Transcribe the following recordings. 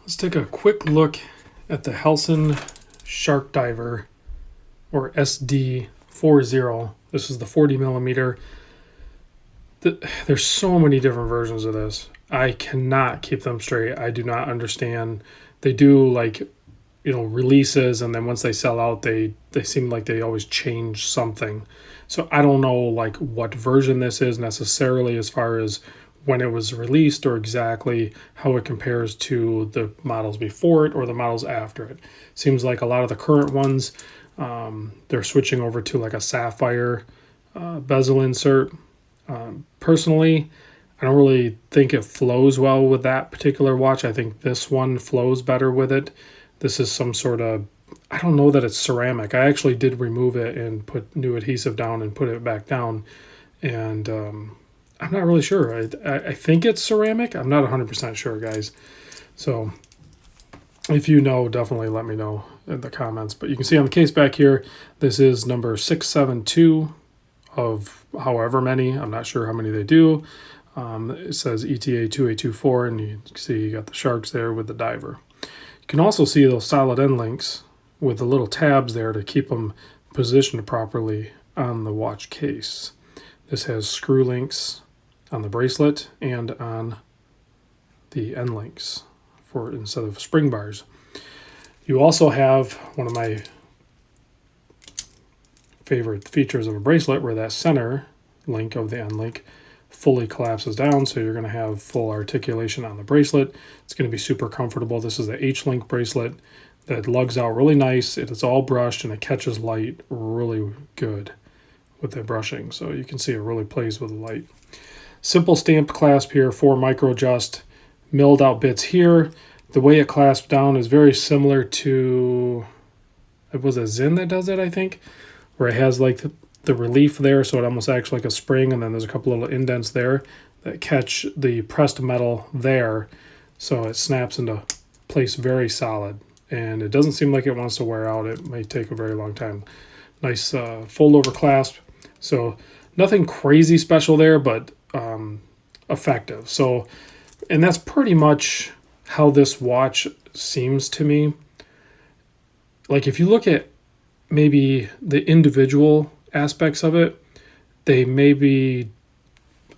Let's take a quick look at the Helson Shark Diver, or SD40. This is the 40 millimeter. There's so many different versions of this. I cannot keep them straight. I do not understand. They do releases, and then once they sell out, they seem like they always change something. So I don't know what version this is necessarily as far as when it was released or exactly how it compares to the models before it or the models after it. Seems like a lot of the current ones, they're switching over to a sapphire bezel insert. Personally, I don't really think it flows well with that particular watch. I think this one flows better with it. This is some sort of, I don't know that it's ceramic. I actually did remove it and put new adhesive down and put it back down. And I'm not really sure. I think it's ceramic. I'm not 100% sure, guys. So if you know, definitely let me know in the comments. But you can see on the case back here, this is number 672 of however many. I'm not sure how many they do. It says ETA 2824, and you can see you got the sharks there with the diver. You can also see those solid end links with the little tabs there to keep them positioned properly on the watch case. This has screw links on the bracelet and on the end links for instead of spring bars. You also have one of my favorite features of a bracelet where that center link of the end link fully collapses down, so you're going to have full articulation on the bracelet. It's going to be super comfortable. This is the H-link bracelet that lugs out really nice. It is all brushed and it catches light really good with the brushing, so you can see it really plays with the light. Simple stamped clasp here, 4 micro adjust, milled out bits here. The way it clasps down is very similar to, it was a Zin that does it, I think, where it has the relief there, so it almost acts like a spring, and then there's a couple little indents there that catch the pressed metal there, so it snaps into place very solid, and it doesn't seem like it wants to wear out. It may take a very long time. Nice fold over clasp, so nothing crazy special there, but effective. So, and that's pretty much how this watch seems to me. If you look at maybe the individual aspects of it, they maybe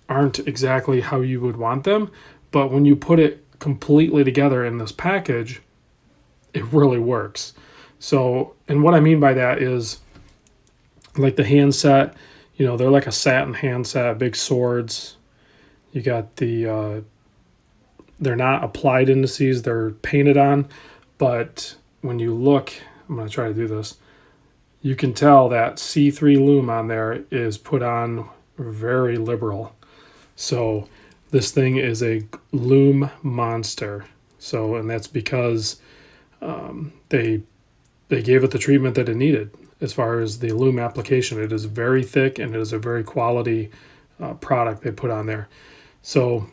aren't exactly how you would want them, but when you put it completely together in this package, it really works. So, and what I mean by that is the handset, they're like a satin handset, big swords. You got the they're not applied indices, they're painted on, but when you look, I'm going to try to do this, you can tell that C3 Lume on there is put on very liberal. So this thing is a Lume monster. So, and that's because they gave it the treatment that it needed as far as the Lume application. It is very thick and it is a very quality product they put on there. So,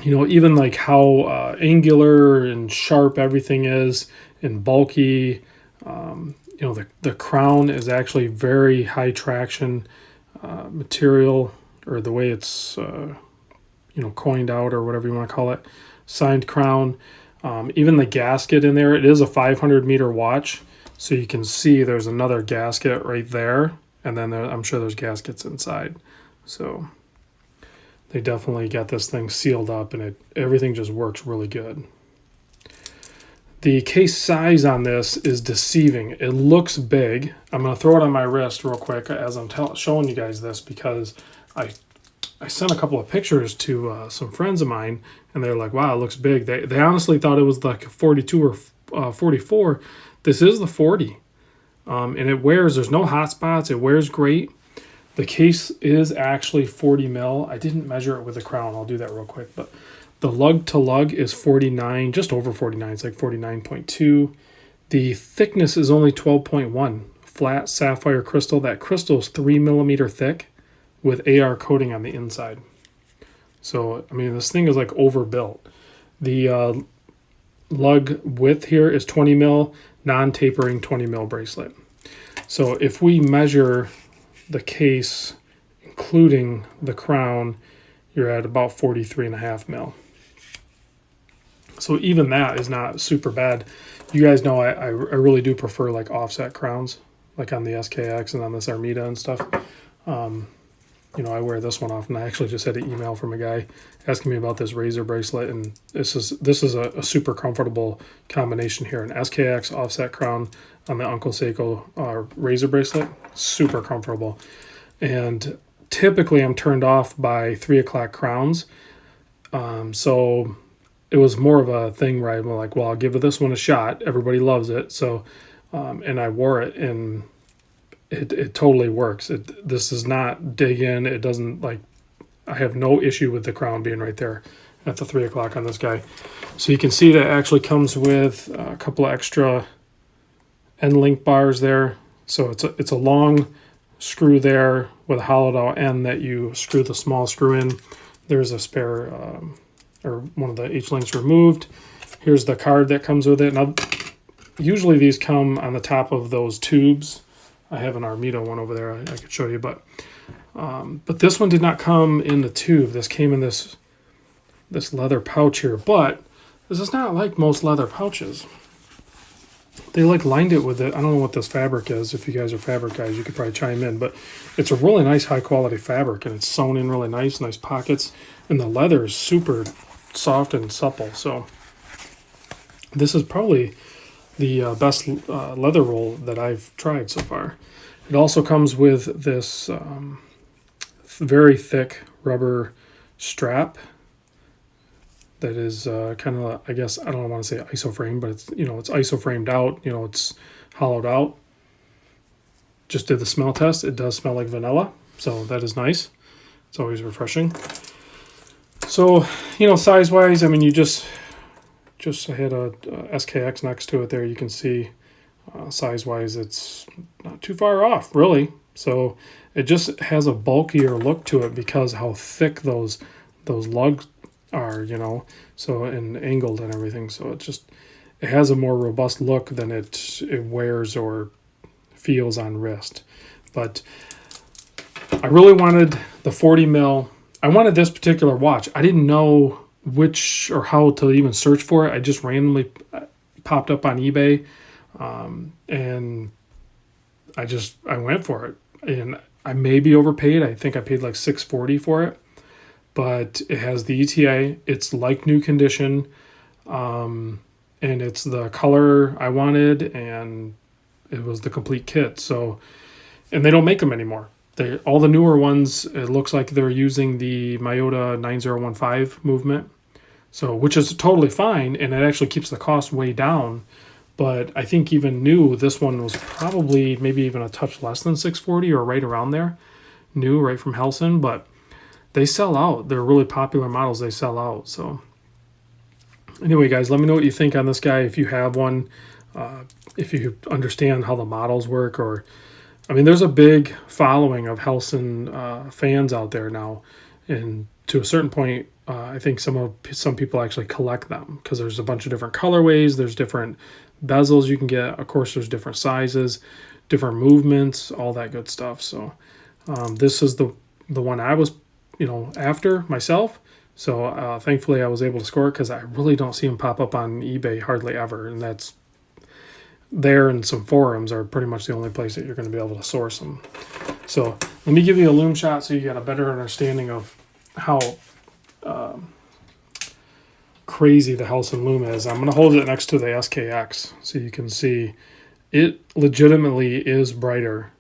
even how angular and sharp everything is and bulky, the crown is actually very high traction material, or the way it's coined out, or whatever you want to call it, signed crown. Even the gasket in there, it is a 500 meter watch, so you can see there's another gasket right there, and then I'm sure there's gaskets inside. So they definitely got this thing sealed up, and everything just works really good. The case size on this is deceiving. It looks big. I'm going to throw it on my wrist real quick as I'm showing you guys this, because I sent a couple of pictures to some friends of mine, and they're like, wow, it looks big. They honestly thought it was like a 42 or 44. This is the 40. And it wears, there's no hot spots. It wears great. The case is actually 40 mil. I didn't measure it with the crown. I'll do that real quick. But the lug to lug is 49, just over 49. It's like 49.2. The thickness is only 12.1. Flat sapphire crystal. That crystal is 3 millimeter thick with AR coating on the inside. So, I mean, this thing is overbuilt. The lug width here is 20 mil, non-tapering 20 mil bracelet. So if we measure the case, including the crown, you're at about 43.5 mil. So even that is not super bad. You guys know I really do prefer like offset crowns, like on the SKX and on this Armida and stuff. You know, I wear this one off, and I actually just had an email from a guy asking me about this razor bracelet, and this is a super comfortable combination here. An SKX offset crown on the Uncle Seiko razor bracelet, super comfortable. And typically I'm turned off by 3 o'clock crowns, so it was more of a thing where I'm like, well, I'll give this one a shot. Everybody loves it, so and I wore it, and it totally works. This is not dig in. It doesn't, like, I have no issue with the crown being right there at the 3 o'clock on this guy. So you can see that it actually comes with a couple of extra end link bars there. So it's a long screw there with a hollowed out end that you screw the small screw in. There's a spare or one of the H-links removed. Here's the card that comes with it. Now, usually these come on the top of those tubes. I have an Armida one over there I could show you, but this one did not come in the tube. This came in this leather pouch here, but this is not like most leather pouches. They like lined it with it. I don't know what this fabric is. If you guys are fabric guys, you could probably chime in, but it's a really nice high quality fabric, and it's sewn in really nice pockets, and the leather is super soft and supple. So this is probably the best leather roll that I've tried so far. It also comes with this very thick rubber strap that is kind of, I guess, I don't want to say isoframe, but it's, you know, it's isoframed out, you know, it's hollowed out. Just did the smell test. It does smell like vanilla, so that is nice. It's always refreshing. So, you know, size-wise, I mean, you just hit a SKX next to it there. You can see size-wise it's not too far off, really. So it just has a bulkier look to it because how thick those lugs are, you know, so, and angled and everything. So it has a more robust look than it wears or feels on wrist. But I really wanted the 40 mil. I wanted this particular watch. I didn't know which or how to even search for it. I just randomly popped up on eBay, and I went for it, and I maybe overpaid. I think I paid like $640 for it, but it has the ETA. It's like new condition, and it's the color I wanted, and it was the complete kit. So, and they don't make them anymore. All the newer ones, it looks like they're using the Miyota 9015 movement, so, which is totally fine, and it actually keeps the cost way down. But I think even new, this one was probably maybe even a touch less than $640 or right around there. New, right from Helson, but they sell out. They're really popular models. They sell out. So anyway, guys, let me know what you think on this guy. If you have one, if you understand how the models work, or I mean, there's a big following of Helson fans out there now, and to a certain point, I think some people actually collect them because there's a bunch of different colorways. There's different bezels you can get. Of course, there's different sizes, different movements, all that good stuff. So this is the one I was, you know, after myself. So thankfully, I was able to score it because I really don't see them pop up on eBay hardly ever, and that's there, and some forums are pretty much the only place that you're going to be able to source them. So let me give you a Lume shot so you get a better understanding of how crazy the Helson Lume is. I'm going to hold it next to the SKX so you can see it legitimately is brighter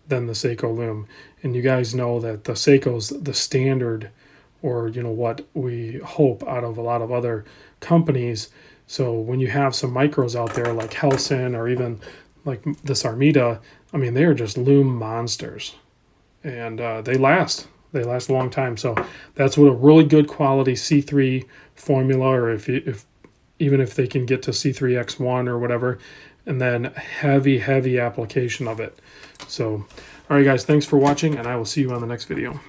than the Seiko Lume. And you guys know that the Seiko's the standard, or, you know, what we hope out of a lot of other companies. So when you have some micros out there like Helson or even like this Armida, I mean, they are just Lume monsters, and they last a long time. So that's what a really good quality C3 formula, or even if they can get to C3X1 or whatever, and then heavy application of it. So all right, guys, thanks for watching, and I will see you on the next video.